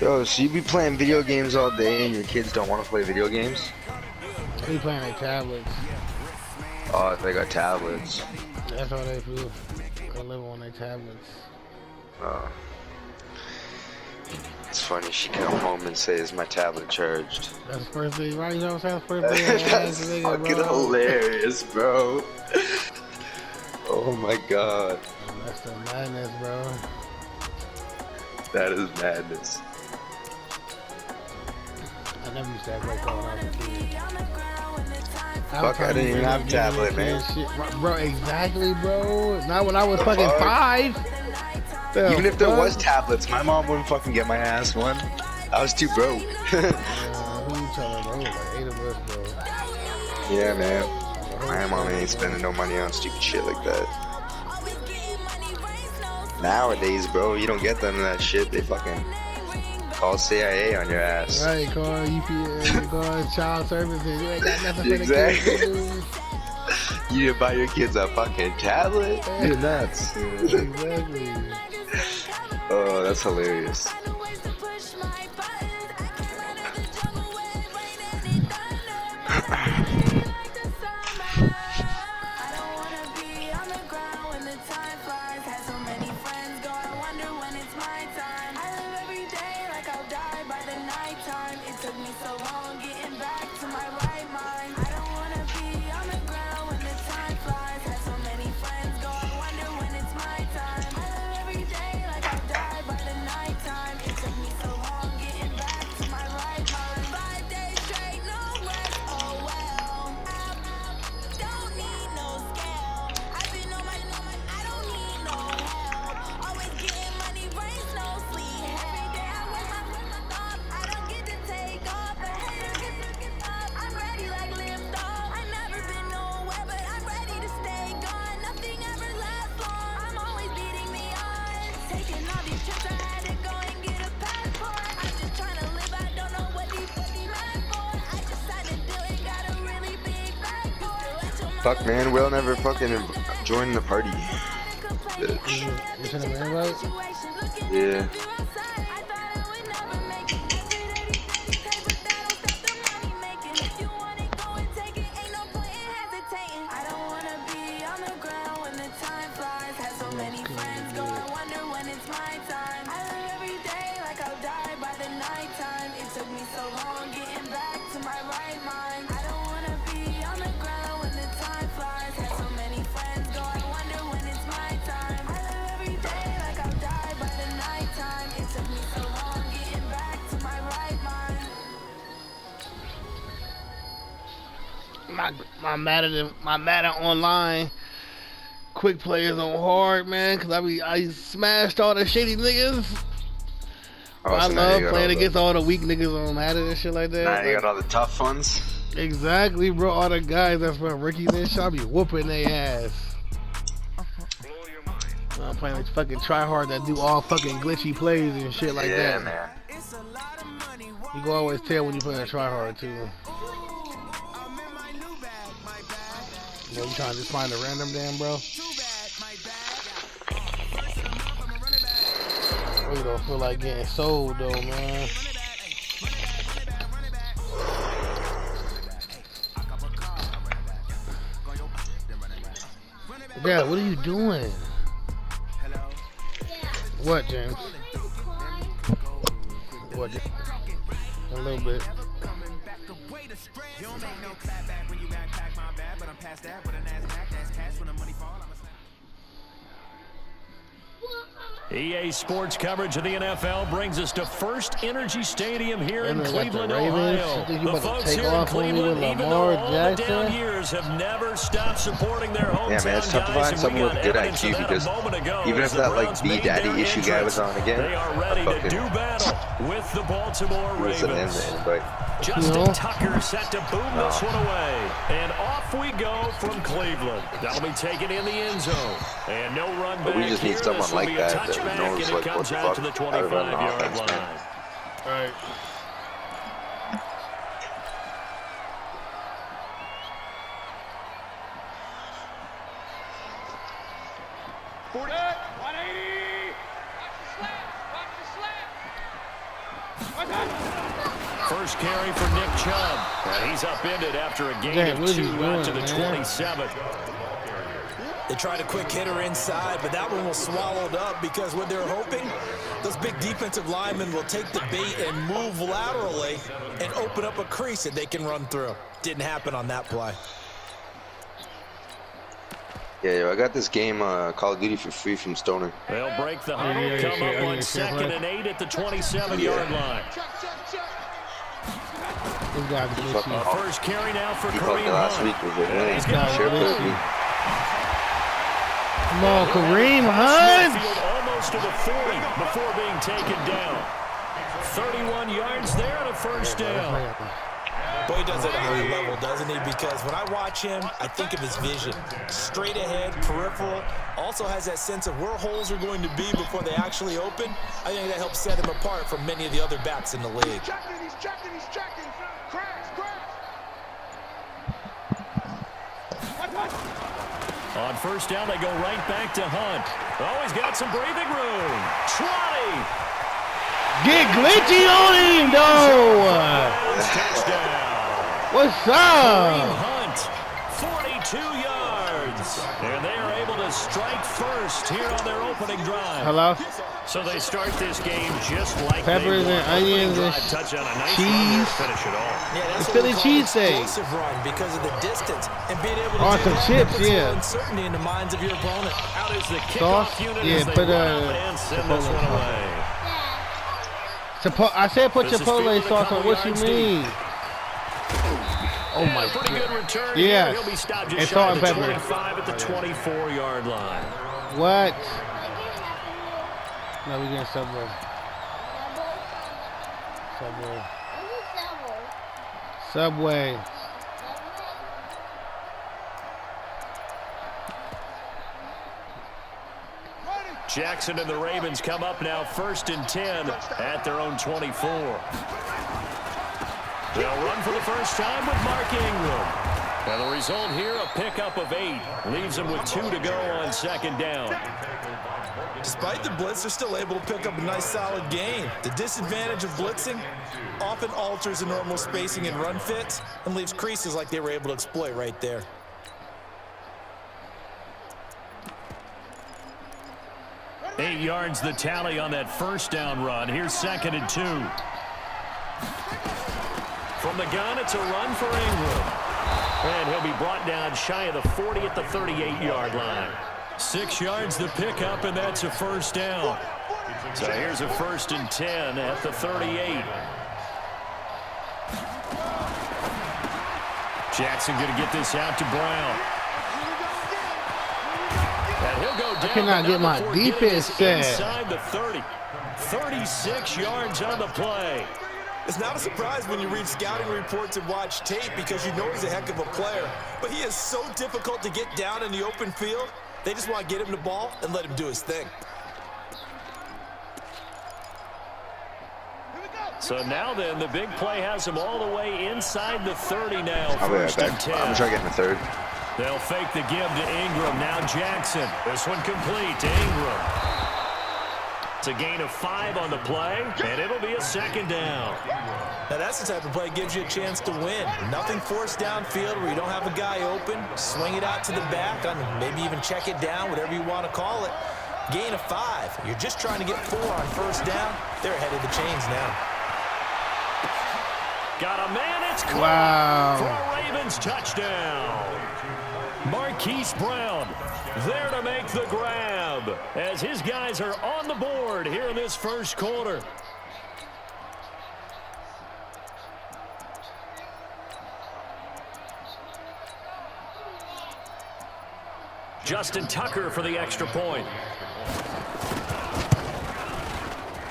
Yo, so you be playing video games all day and your kids don't want to play video games? They playing their tablets. Oh, if they got tablets. That's all they do. They live on their tablets. Oh. It's funny, she come home and says my tablet charged. That's the first thing, right? You know what I'm saying? First thing. That's fucking hilarious, bro. Oh my god. That's the madness, bro. That is madness. I never used to act like that when I was a kid. Fuck, I didn't even have a tablet, man. Shit. Bro, exactly, bro. Not when I was fucking 5. Even if there was tablets, my mom wouldn't fucking get my ass one. I was too broke. Who you telling, bro? Like 8 of us, bro. Yeah, man. My mom ain't spending no money on stupid shit like that. Nowadays, bro, you don't get them that shit. They fucking call CIA on your ass. Right, call UPS, call child services. You ain't got nothing Exactly. for the kids. You didn't buy your kids a fucking tablet? You're nuts. Exactly. Oh, that's hilarious. Fuck, man, we'll never fucking join the party. Bitch. You sent him an invite? Yeah. My Madden online quick players on hard, man, cause I smashed all the shady niggas. Oh, I so love playing against all the weak niggas on Madden and shit like that. Now you got all the tough ones. Exactly, bro. All the guys that's from Ricky's and shit, I be whooping their ass. I'm playing this fucking try hard that do all fucking glitchy plays and shit like that. Yeah, man. You can always tell when you play a try hard too. You know, you trying to just find a random damn, bro? We don't feel like getting sold, though, man. Yeah, what are you doing? What, James? What? A little bit. EA Sports coverage of the NFL brings us to First Energy Stadium here in Cleveland, Ohio. The folks here in Cleveland, even though all the down years, have never stopped supporting their hometown guys. Yeah, man, it's tough to find someone with good IQ because even if that like B Daddy issue guy was on again, they are ready to do battle with the Baltimore Ravens. Justin Tucker set to boom this one away. And off we go from Cleveland. That'll be taken in the end zone. And no run back. We just need someone like that knows like what the fuck to the how to run an 25-yard offense, line. man. Right. First carry for Nick Chubb. And he's upended after a gain of 2 out to the 27. They tried a quick hitter inside, but that one was swallowed up because what they're hoping, those big defensive linemen will take the bait and move laterally and open up a crease that they can run through. Didn't happen on that play. Yeah, yo, I got this game, Call of Duty, for free from Stoner. They'll break the huddle, come up on 2nd and 8 at the 27-yard line. First carry now for Kareem last Hunt. week was it? Yeah, Come on, Kareem Hunt! Almost to the 40 before being taken down. 31 yards there and a first down. Boy, he does it at a high level, doesn't he? Because when I watch him, I think of his vision. Straight ahead, peripheral. Also has that sense of where holes are going to be before they actually open. I think that helps set him apart from many of the other backs in the league. He's checking. Crash. On first down, they go right back to Hunt. Oh, he's got some breathing room. 20. Get glitchy on him, though. Touchdown. What's Kareem up? Hunt, 42 yards. And they are able to strike first here on their opening drive. Hello? So they start this game just like Peppers they and onions and touchdown, a nice cheese. finish it all. Yeah, that's Philly what we call an cheesesteak. explosive run because of the distance and being able to On do some that chips, puts a little yeah. uncertainty in the minds of your opponent. Out is the Sauce? kickoff unit Yeah, as they put, run up and send this Chipotle one sauce. away. I said put This is Chipotle fielded a sauce couple on. What you yards mean? Oh my Pretty good return Yes. here. He'll be stopped just And shy salt of and the pepper. 25 at the 24-yard line. What? No, we getting Subway. Subway. Jackson and the Ravens come up now 1st and 10 at their own 24. They'll run for the first time with Mark Ingram. And the result here, a pickup of 8. Leaves them with 2 to go on 2nd down. Despite the blitz, they're still able to pick up a nice solid gain. The disadvantage of blitzing often alters the normal spacing and run fits and leaves creases like they were able to exploit right there. Eight yards the tally on that first down run. Here's 2nd and 2. From the gun, it's a run for Ingram. And he'll be brought down shy of the 40 at the 38-yard line. 6 yards the pickup, and that's a first down. So here's a 1st and 10 at the 38. Jackson going to get this out to Brown. And he'll go down. I cannot get my defense set. Inside the 30. 36 yards on the play. It's not a surprise when you read scouting reports and watch tape because you know he's a heck of a player. But he is so difficult to get down in the open field. They just want to get him the ball and let him do his thing. So now then, the big play has him all the way inside the 30 now. I'll be right 1st and back. 10. I'm going to try getting a third. They'll fake the give to Ingram. Now Jackson. This one complete to Ingram. It's a gain of 5 on the play, and it'll be a 2nd down. Now that's the type of play that gives you a chance to win. Nothing forced downfield where you don't have a guy open. Swing it out to the back, maybe even check it down, whatever you want to call it. Gain of 5. You're just trying to get 4 on first down. They're ahead of the chains now. Got a man, it's caught Wow. for a Ravens touchdown. Marquise Brown there to make the grab as his guys are on the board here in this first quarter. Justin Tucker for the extra point.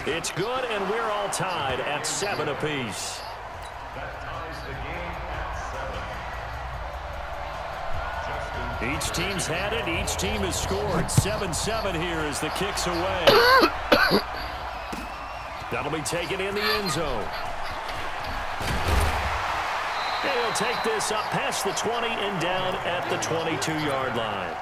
It's good, and we're all tied at 7 apiece. Each team's had it. Each team has scored. 7-7 here as the kick's away. That'll be taken in the end zone. He'll take this up past the 20 and down at the 22-yard line.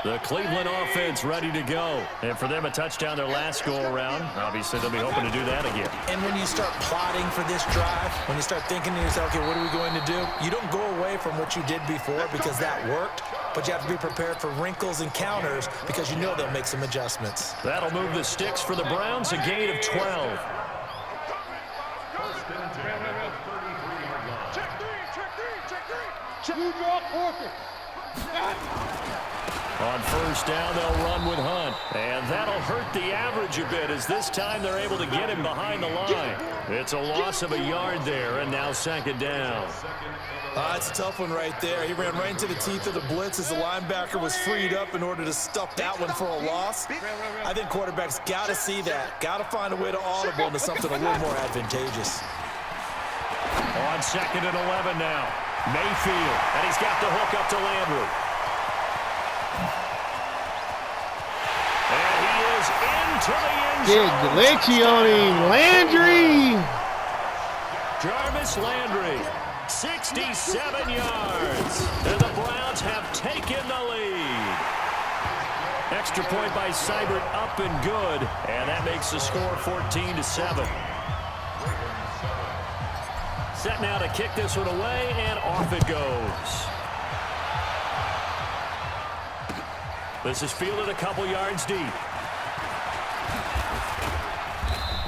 The Cleveland offense ready to go. And for them, a touchdown their last go-around. Obviously, they'll be hoping to do that again. And when you start plotting for this drive, when you start thinking to yourself, okay, what are we going to do? You don't go away from what you did before because that worked, but you have to be prepared for wrinkles and counters because you know they'll make some adjustments. That'll move the sticks for the Browns, a gain of 12. On first down, they'll run with Hunt. And that'll hurt the average a bit as this time they're able to get him behind the line. It's a loss of a yard there, and now second down. It's a tough one right there. He ran right into the teeth of the blitz as the linebacker was freed up in order to stuff that one for a loss. I think quarterbacks got to see that. Got to find a way to audible into something a little more advantageous. On second and 11 now. Mayfield, and he's got the hook up to Landry. And he is into the end zone. Get glitchy on him, Landry. Jarvis Landry, 67 yards. And the Browns have taken the lead. Extra point by Seibert up and good. And that makes the score 14-7. Set now to kick this one away, and off it goes. This is fielded a couple yards deep.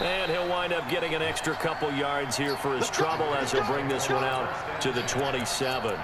And he'll wind up getting an extra couple yards here for his trouble as he'll bring this one out to the 27.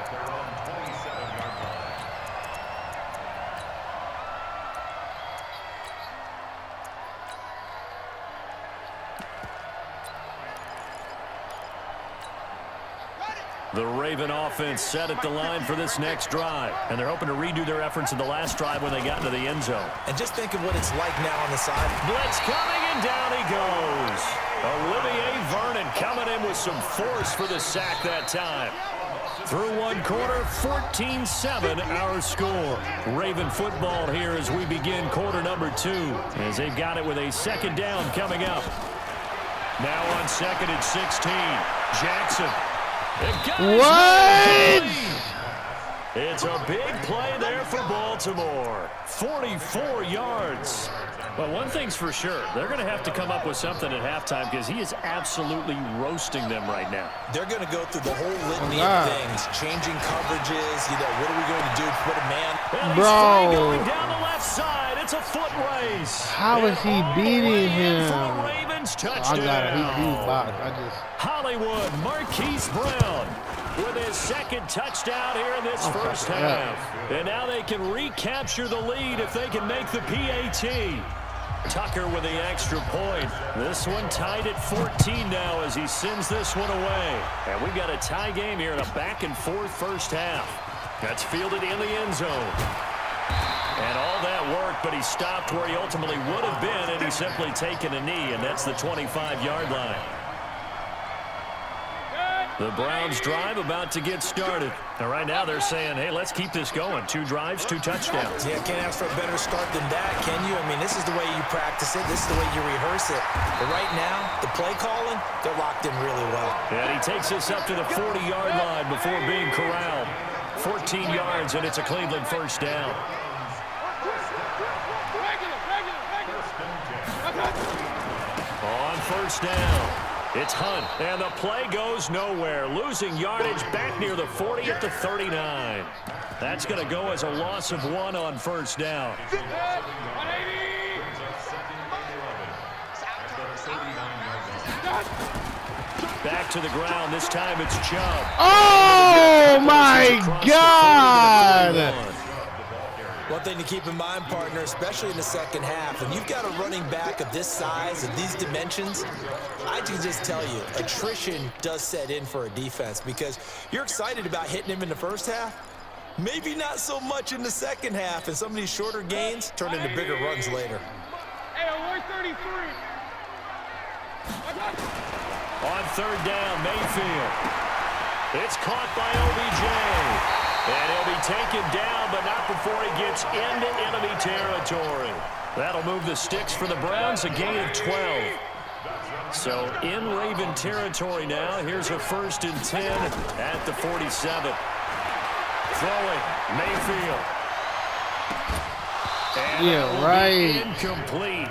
The Raven offense set at the line for this next drive. And they're hoping to redo their efforts in the last drive when they got into the end zone. And just think of what it's like now on the side. Blitz coming, and down he goes. Olivier Vernon coming in with some force for the sack that time. Through one quarter, 14-7 our score. Raven football here as we begin quarter number 2. As they've got it with a second down coming up. Now on second and 16. Jackson. What? It's a big play there for Baltimore. 44 yards. But one thing's for sure, they're going to have to come up with something at halftime because he is absolutely roasting them right now. They're going to go through the whole litany of things, changing coverages. You know, what are we going to do to put a man? Well, Bro. going down the left side. It's a foot race. How is he beating him? For a Ravens touchdown. I got it. He's boxed. Hollywood, Marquise Brown with his second touchdown here in this first half. And now they can recapture the lead if they can make the PAT. Tucker with the extra point. This one tied at 14 now as he sends this one away. And we've got a tie game here in a back-and-forth first half. That's fielded in the end zone. And all that worked, but he stopped where he ultimately would have been, and he's simply taken a knee, and that's the 25-yard line. The Browns drive about to get started. And right now they're saying, hey, let's keep this going. 2 drives, 2 touchdowns. Yeah, can't ask for a better start than that, can you? I mean, this is the way you practice it. This is the way you rehearse it. But right now, the play calling, they're locked in really well. And he takes us up to the 40-yard line before being corralled. 14 yards, and it's a Cleveland first down. On first down, it's Hunt, and the play goes nowhere. Losing yardage back near the 40 at the 39. That's going to go as a loss of 1 on first down. Back to the ground. This time it's Chubb. Oh, my God. One thing to keep in mind, partner, especially in the second half, when you've got a running back of this size and these dimensions, I can just tell you, attrition does set in for a defense because you're excited about hitting him in the first half. Maybe not so much in the second half, and some of these shorter gains turn into bigger runs later. Hey, 133. On third down, Mayfield. It's caught by OBJ. And he'll be taken down, but not before he gets into enemy territory. That'll move the sticks for the Browns, a gain of 12. So in Raven territory now. Here's a 1st and 10 at the 47. Throwing, Mayfield. And Yeah, right. Incomplete.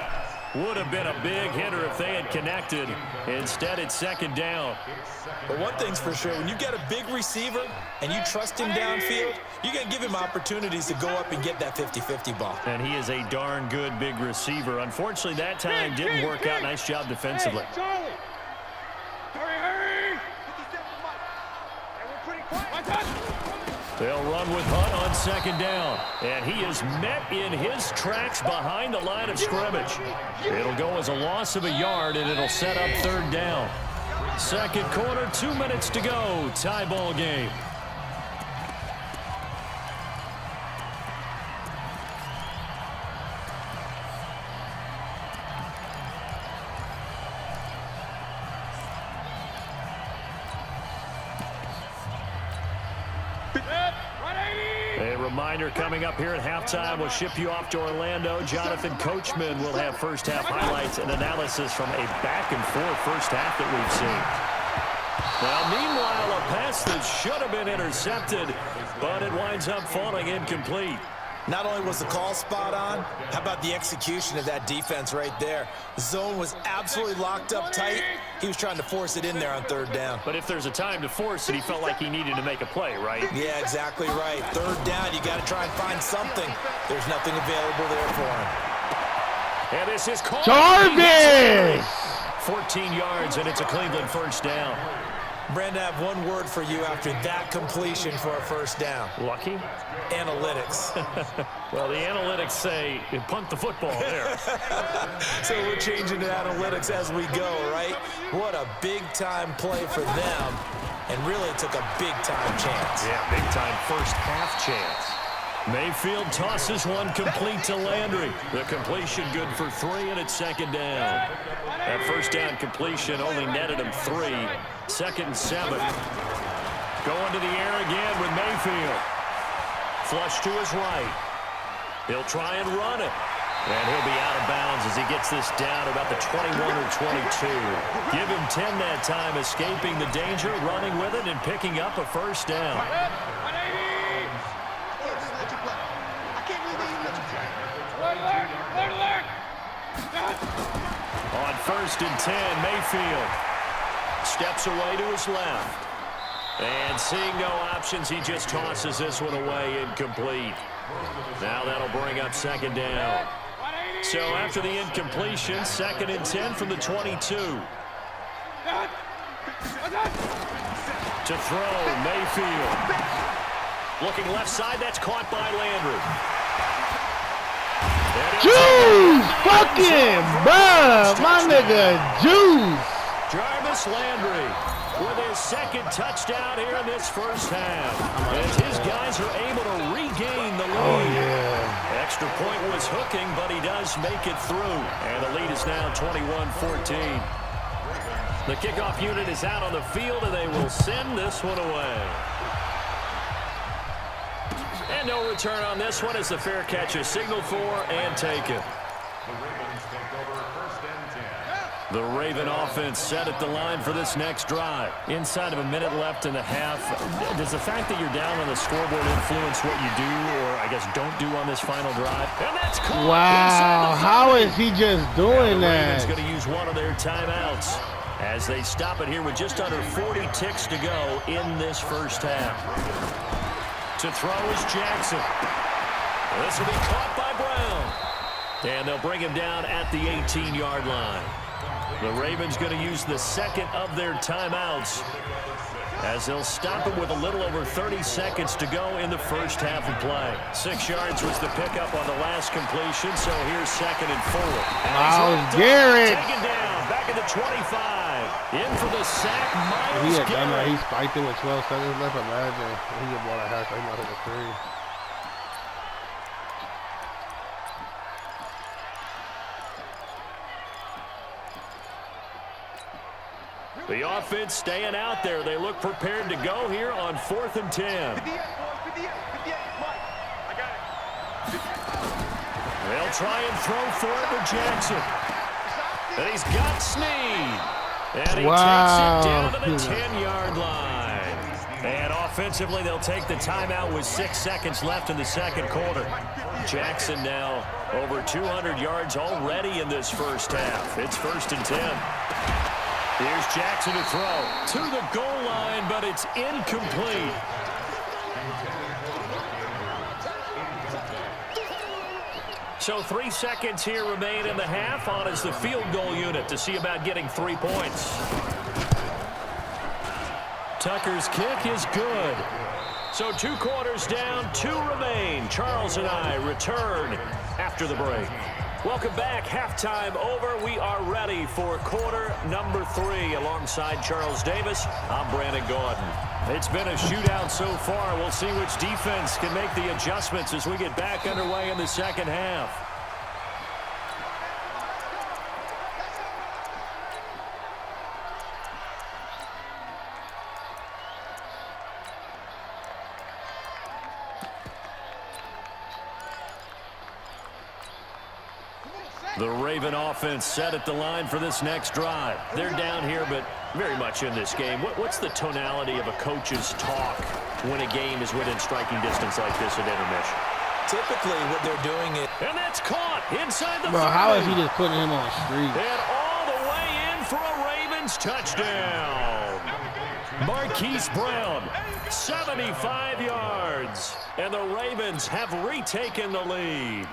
Would have been a big hitter if they had connected. Instead, it's second down. But one thing's for sure, when you get a big receiver and you trust him downfield, you're going to give him opportunities to go up and get that 50-50 ball. And he is a darn good big receiver. Unfortunately, that time didn't work out. Nice job defensively. Hey, Charlie! Charlie, hurry! Watch out! They'll run with Hunt on second down. And he is met in his tracks behind the line of scrimmage. It'll go as a loss of a yard, and it'll set up third down. Second quarter, 2 minutes to go. Tie ball game. A reminder coming up here at halftime. We'll ship you off to Orlando. Jonathan Coachman will have first half highlights and analysis from a back-and-forth first half that we've seen. Well, meanwhile, a pass that should have been intercepted, but it winds up falling incomplete. Not only was the call spot on, how about the execution of that defense right there? The zone was absolutely locked up tight. He was trying to force it in there on third down. But if there's a time to force it, he felt like he needed to make a play, right? Yeah, exactly right. Third down, you got to try and find something. There's nothing available there for him. And this is caught. Jarvis! 14 yards, and it's a Cleveland first down. Brandon, I have one word for you after that completion for a first down. Lucky? Analytics. Well, the analytics say punt the football there. So we're changing to analytics as we go, right? What a big-time play for them, and really took a big-time chance. Yeah, big-time first half chance. Mayfield tosses one complete to Landry. The completion good for 3, and it's second down. That first down completion only netted him 3. Second and 7. Going to the air again with Mayfield. Flush to his right. He'll try and run it. And he'll be out of bounds as he gets this down about the 21 or 22. Give him 10 that time, escaping the danger, running with it, and picking up a first down. On first and 10, Mayfield steps away to his left. And seeing no options, he just tosses this one away, incomplete. Now that'll bring up second down. So after the incompletion, second and 10 from the 22. To throw, Mayfield. Looking left side, that's caught by Landry. Juice! Fucking, bruh! My nigga, Juice! Jarvis Landry with his second touchdown here in this first half. As his guys are able to regain the lead. Oh, yeah. Extra point was hooking, but he does make it through. And the lead is now 21-14. The kickoff unit is out on the field, and they will send this one away. And no return on this one as the fair catch is signaled for and taken. The Raven offense set at the line for this next drive. Inside of a minute left in the half, does the fact that you're down on the scoreboard influence what you do or, I guess, don't do on this final drive? And that's caught. Wow, how is he just doing that? The Ravens going to use one of their timeouts as they stop it here with just under 40 ticks to go in this first half. To throw is Jackson. This will be caught by Brown. And they'll bring him down at the 18-yard line. The Ravens going to use the second of their timeouts as they'll stop it with a little over 30 seconds to go in the first half of play. 6 yards was the pickup on the last completion, so here's second and 4. Miles Garrett. Taken down, back at the 25. In for the sack, Miles He had done that. He Garrett. spiked it with 12 seconds left. Imagine he had bought a hack. He might have hit a 3. The offense staying out there. They look prepared to go here on 4th and 10. They'll try and throw for it with Jackson. And he's got Snead. And he takes it down to the 10-yard line. And offensively, they'll take the timeout with 6 seconds left in the second quarter. Jackson now over 200 yards already in this first half. It's 1st and 10. Here's Jackson to throw to the goal line, but it's incomplete. So 3 seconds here remain in the half. On is the field goal unit to see about getting 3 points. Tucker's kick is good. So 2 quarters down, 2 remain. Charles and I return after the break. Welcome back. Halftime over. We are ready for quarter number 3. Alongside Charles Davis, I'm Brandon Gordon. It's been a shootout so far. We'll see which defense can make the adjustments as we get back underway in the second half. The Raven offense set at the line for this next drive. They're down here, but very much in this game. What's the tonality of a coach's talk when a game is within striking distance like this at intermission? Typically, what they're doing is... And that's caught inside the 30. Bro, how is he just putting him on the street? And all the way in for a Ravens touchdown. Marquise Brown, 75 yards. And the Ravens have retaken the lead.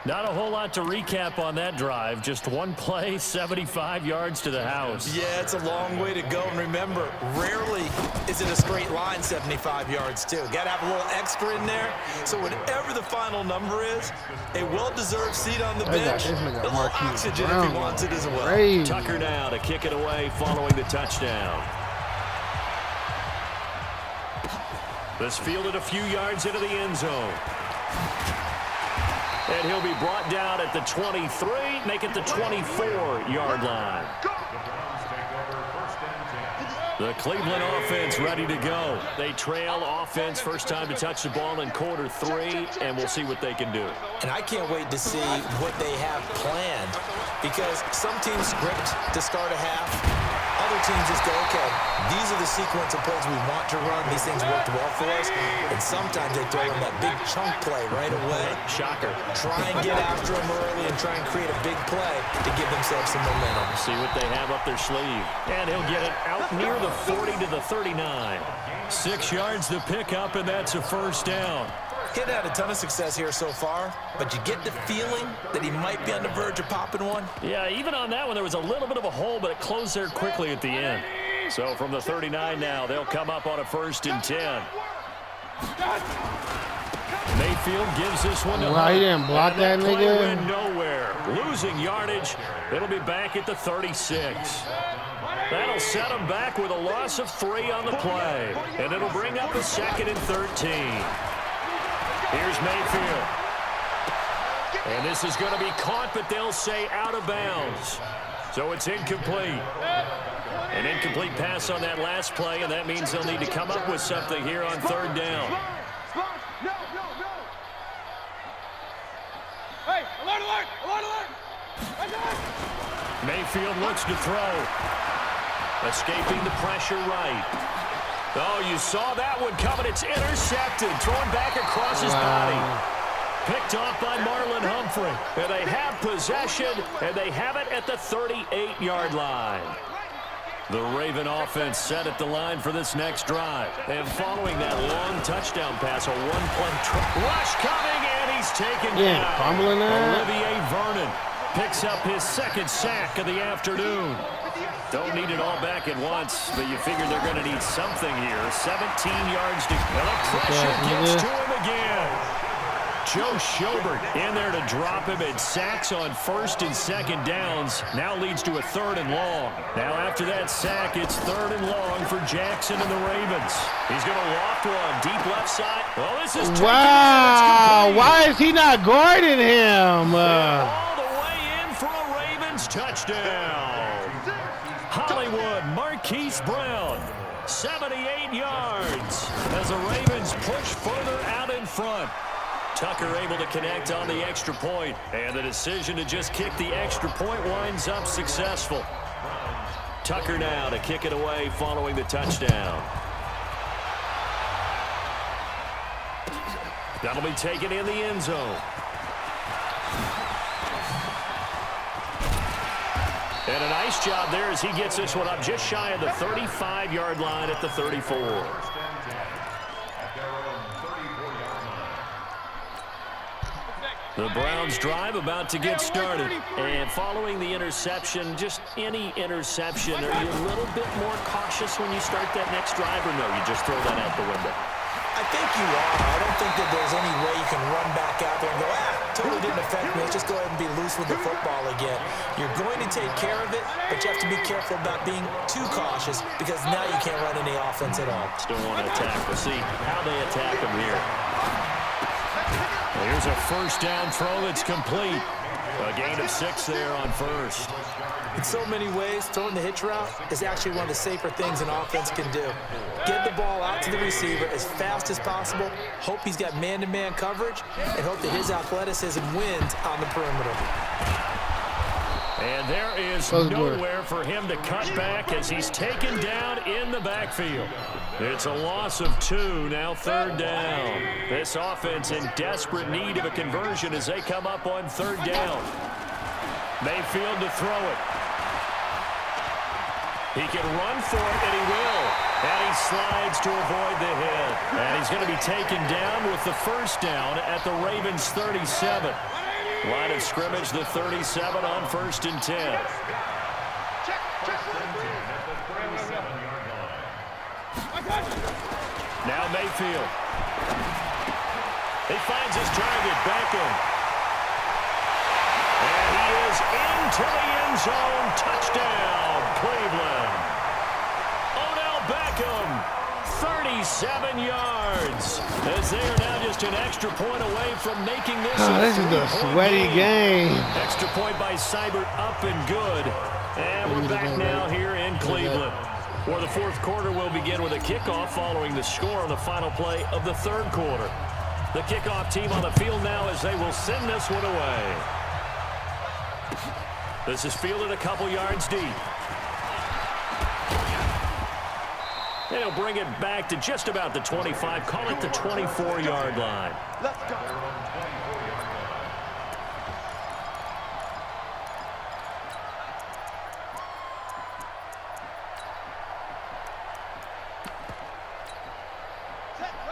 Not a whole lot to recap on that drive. Just one play, 75 yards to the house. Yeah, it's a long way to go. And remember, rarely is it a straight line 75 yards, too. Got to have a little extra in there. So whatever the final number is, a well-deserved seat on the bench, a little oxygen if he wants it as well. Crazy. Tucker now to kick it away following the touchdown. This fielded a few yards into the end zone. And he'll be brought down at the 23, make it the 24-yard line. The Cleveland offense ready to go. They trail offense, first time to touch the ball in quarter 3, and we'll see what they can do. And I can't wait to see what they have planned, because some teams script to start a half. Other teams just go, okay, these are the sequence of plays we want to run. These things worked well for us. And sometimes they throw in that big chunk play right away. Shocker. Try and get after them early and try and create a big play to give themselves some momentum. See what they have up their sleeve. And he'll get it out near the 40 to the 39. 6 yards to pick up, and that's a first down. He'd had a ton of success here so far, but you get the feeling that he might be on the verge of popping one. Yeah, even on that one, there was a little bit of a hole, but it closed there quickly at the end. So from the 39 now, they'll come up on a 1st and 10. Mayfield gives this one to Right in, block that nigga. Went nowhere. Losing yardage. It'll be back at the 36. That'll set them back with a loss of 3 on the play. And it'll bring up a 2nd and 13. Here's Mayfield. And this is going to be caught, but they'll say out of bounds. So it's incomplete. An incomplete pass on that last play, and that means they'll need to come up with something here on 3rd down. Hey, alert, alert, alert, alert! Mayfield looks to throw. Escaping the pressure right. Oh, you saw that one coming. It's intercepted. Thrown back across his body. Picked off by Marlon Humphrey. And they have possession, and they have it at the 38-yard line. The Raven offense set at the line for this next drive. And following that long touchdown pass, a one-play rush coming, and he's taken down. Fumbling that. Olivier Vernon picks up his 2nd sack of the afternoon. Don't need it all back at once, but you figure they're going to need something here. 17 yards to go. The pressure gets to him again. Joe Schobert in there to drop him, and sacks on 1st and 2nd downs. Now leads to a 3rd and long. Now after that sack, it's 3rd and long for Jackson and the Ravens. He's going to loft one deep left side. Well, this is wow. Why is he not guarding him? All the way in for a Ravens touchdown. Hollywood, Marquise Brown, 78 yards as the Ravens push further out in front. Tucker able to connect on the extra point, and the decision to just kick the extra point winds up successful. Tucker now to kick it away following the touchdown. That'll be taken in the end zone. And a nice job there as he gets this one up just shy of the 35-yard line at the 34. The Browns drive about to get started. And following the interception, just any interception, are you a little bit more cautious when you start that next drive, or no, you just throw that out the window? I think you are. I don't think that there's any way you can run back out there and go, totally didn't affect me. Let's just go ahead and be loose with the football again. You're going to take care of it, but you have to be careful about being too cautious because now you can't run any offense at all. Still want to attack. We'll see how they attack them here. Well, here's a first down throw that's complete. A gain of 6 there on first. In so many ways, throwing the hitch route is actually one of the safer things an offense can do. Get the ball out to the receiver as fast as possible, hope he's got man-to-man coverage, and hope that his athleticism wins on the perimeter. And there is nowhere for him to cut back as he's taken down in the backfield. It's a loss of 2, now third down. This offense in desperate need of a conversion as they come up on third down. Mayfield to throw it. He can run for it, and he will. And he slides to avoid the hit. And he's going to be taken down with the first down at the Ravens' 37. Line of scrimmage, the 37 on 1st and 10. Now Mayfield. He finds his target, Beckham. And he is into the end zone. Touchdown, Cleveland. Odell Beckham, 37 yards. As they are now just an extra point away from making this this is a sweaty game. Extra point by Seibert, up and good. And we're back now here in Cleveland, where the fourth quarter will begin with a kickoff following the score on the final play of the third quarter. The kickoff team on the field now as they will send this one away. This is fielded a couple yards deep. They'll bring it back to just about the 25, call it the 24-yard line. Let's go.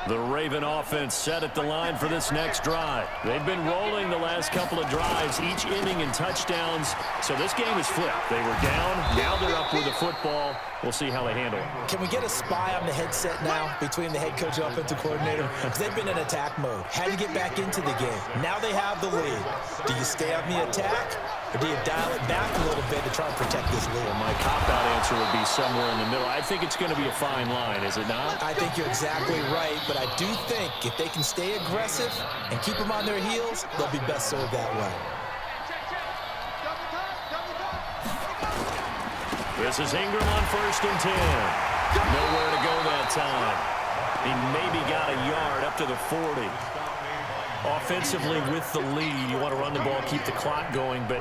The Raven offense set at the line for this next drive. They've been rolling the last couple of drives, each inning in touchdowns. So this game is flipped. They were down, now they're up with the football. We'll see how they handle it. Can we get a spy on the headset now between the head coach and offensive coordinator? Because they've been in attack mode. Had to get back into the game. Now they have the lead. Do you stay on the attack, or do you dial it back a little bit to try and protect this lead? Well, my cop-out answer would be somewhere in the middle. I think it's going to be a fine line, is it not? I think you're exactly right, but I do think if they can stay aggressive and keep them on their heels, they'll be best served that way. This is Ingram on 1st and 10. Nowhere to go that time. He maybe got a yard up to the 40. Offensively with the lead, you want to run the ball, keep the clock going, but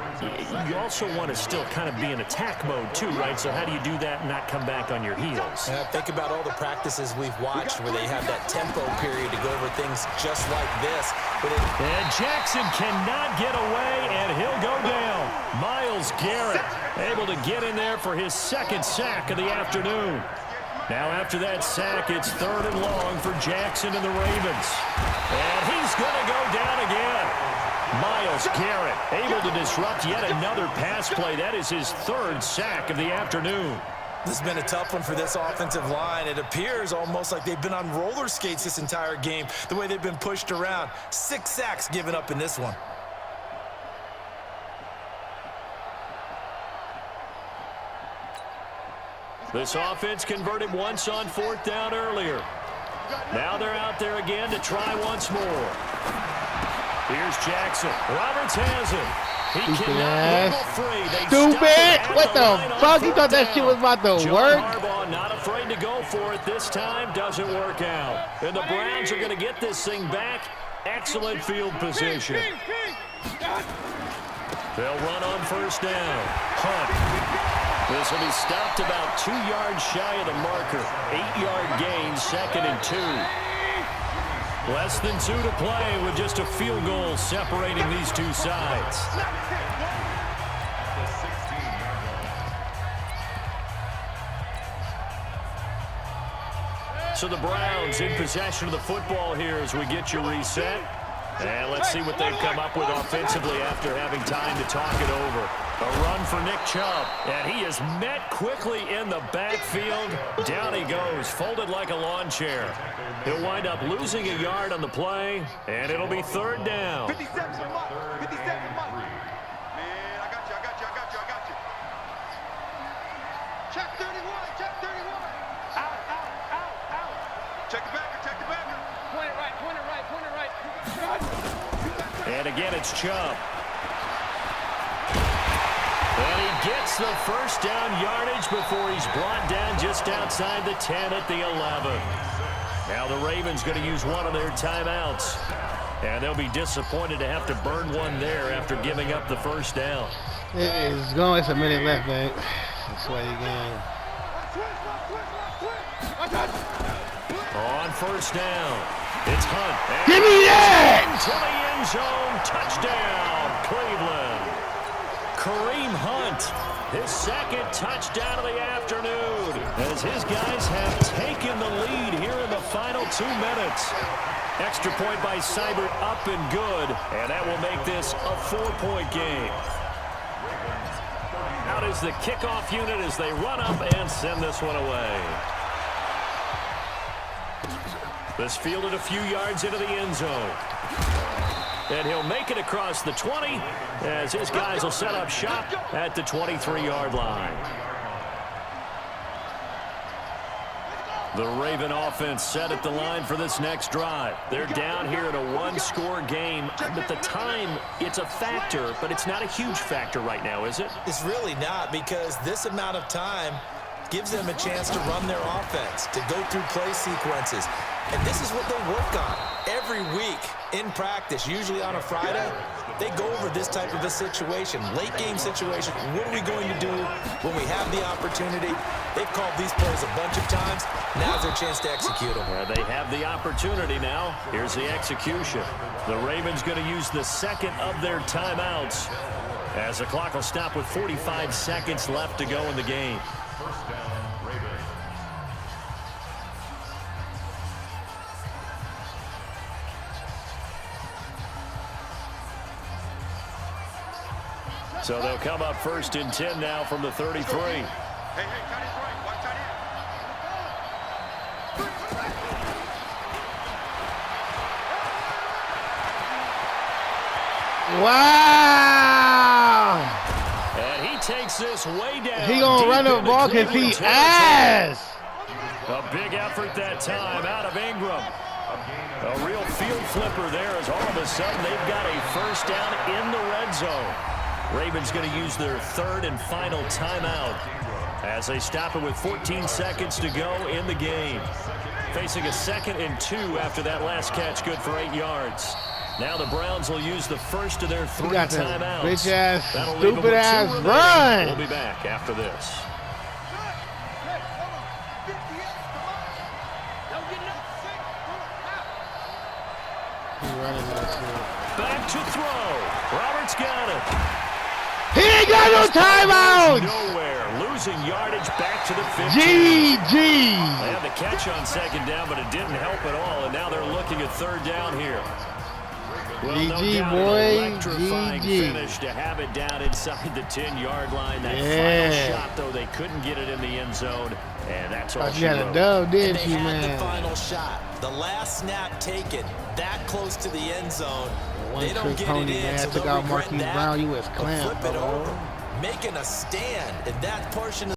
you also want to still kind of be in attack mode too, right? So how do you do that and not come back on your heels? Think about all the practices we've watched where they have that tempo period to go over things just like this. And Jackson cannot get away, and he'll go down. Myles Garrett able to get in there for his second sack of the afternoon. Now after that sack, it's 3rd and long for Jackson and the Ravens. And he's going to go down again. Myles Garrett able to disrupt yet another pass play. That is his 3rd sack of the afternoon. This has been a tough one for this offensive line. It appears almost like they've been on roller skates this entire game, the way they've been pushed around. 6 sacks given up in this one. This offense converted once on 4th down earlier. Now they're out there again to try once more. Here's Jackson. Roberts has it. He cannot dribble free. Stupid! What the fuck? You thought that shit was about to work? Harbaugh not afraid to go for it this time. Doesn't work out. And the Browns are going to get this thing back. Excellent field position. They'll run on 1st down. Hunt. This will be stopped about 2 yards shy of the marker. 8-yard gain, 2nd and 2. Less than 2 to play with just a field goal separating these two sides. So the Browns in possession of the football here as we get you reset. And let's see what they've come up with offensively after having time to talk it over. A run for Nick Chubb, and he is met quickly in the backfield. Down he goes, folded like a lawn chair. He'll wind up losing a yard on the play, and it'll be 3rd down. 57 Mike. 57 Mike. Man, I got you. Check 31. Out. Check the backer. Point it right. And again, it's Chubb. And he gets the first down yardage before he's brought down just outside the 10 at the 11. Now the Ravens going to use one of their timeouts. And they'll be disappointed to have to burn one there after giving up the first down. It's going. It's a minute left, man. That's why you game. On first down, it's Hunt. Give me that! To the end zone, touchdown, Cleveland. Kareem Hunt, his 2nd touchdown of the afternoon, as his guys have taken the lead here in the final 2 minutes. Extra point by Seibert up and good, and that will make this a 4-point game. Out is the kickoff unit as they run up and send this one away. This fielded a few yards into the end zone. And he'll make it across the 20 as his guys will set up shop at the 23-yard line. The Raven offense set at the line for this next drive. They're down here in a 1-score game. At the time, it's a factor, but it's not a huge factor right now, is it? It's really not, because this amount of time gives them a chance to run their offense, to go through play sequences. And this is what they work on every week in practice, usually on a Friday. They go over this type of a situation, late game situation. What are we going to do when we have the opportunity? They've called these plays a bunch of times. Now's their chance to execute them. They have the opportunity now. Here's the execution. The Ravens going to use the 2nd of their timeouts as the clock will stop with 45 seconds left to go in the game. So they'll come up 1st and 10 now from the 33. Hey, tight end's right. Watch tight end. Wow! And he takes this way down. He gonna run the ball because he ass. A big effort that time out of Ingram. A real field flipper there as all of a sudden they've got a first down in the red zone. Ravens going to use their 3rd and final timeout as they stop it with 14 seconds to go in the game. Facing a 2nd and 2 after that last catch, good for 8 yards. Now the Browns will use the first of their 3 timeouts. Bitch ass, That'll leave them with 2 ass remaining. run. We'll be back after this. Back to throw. Roberts got it. He ain't got no timeouts. Nowhere. Losing yardage back to the 15. GG. They had the catch on 2nd down, but it didn't help at all. And now they're looking at 3rd down here. Well, GG, no boy. an electrifying GG. finish to have it down inside the 10-yard line. That final shot, though, they couldn't get it in the end zone. And that's all she got a wrote. dub, didn't she, They man? had the final shot. The last snap taken that close to the end zone. They don't get it in, man. so Took they'll out regret Marquise that. Brown. You was But clamped, flip it bro. over, making a stand in that portion of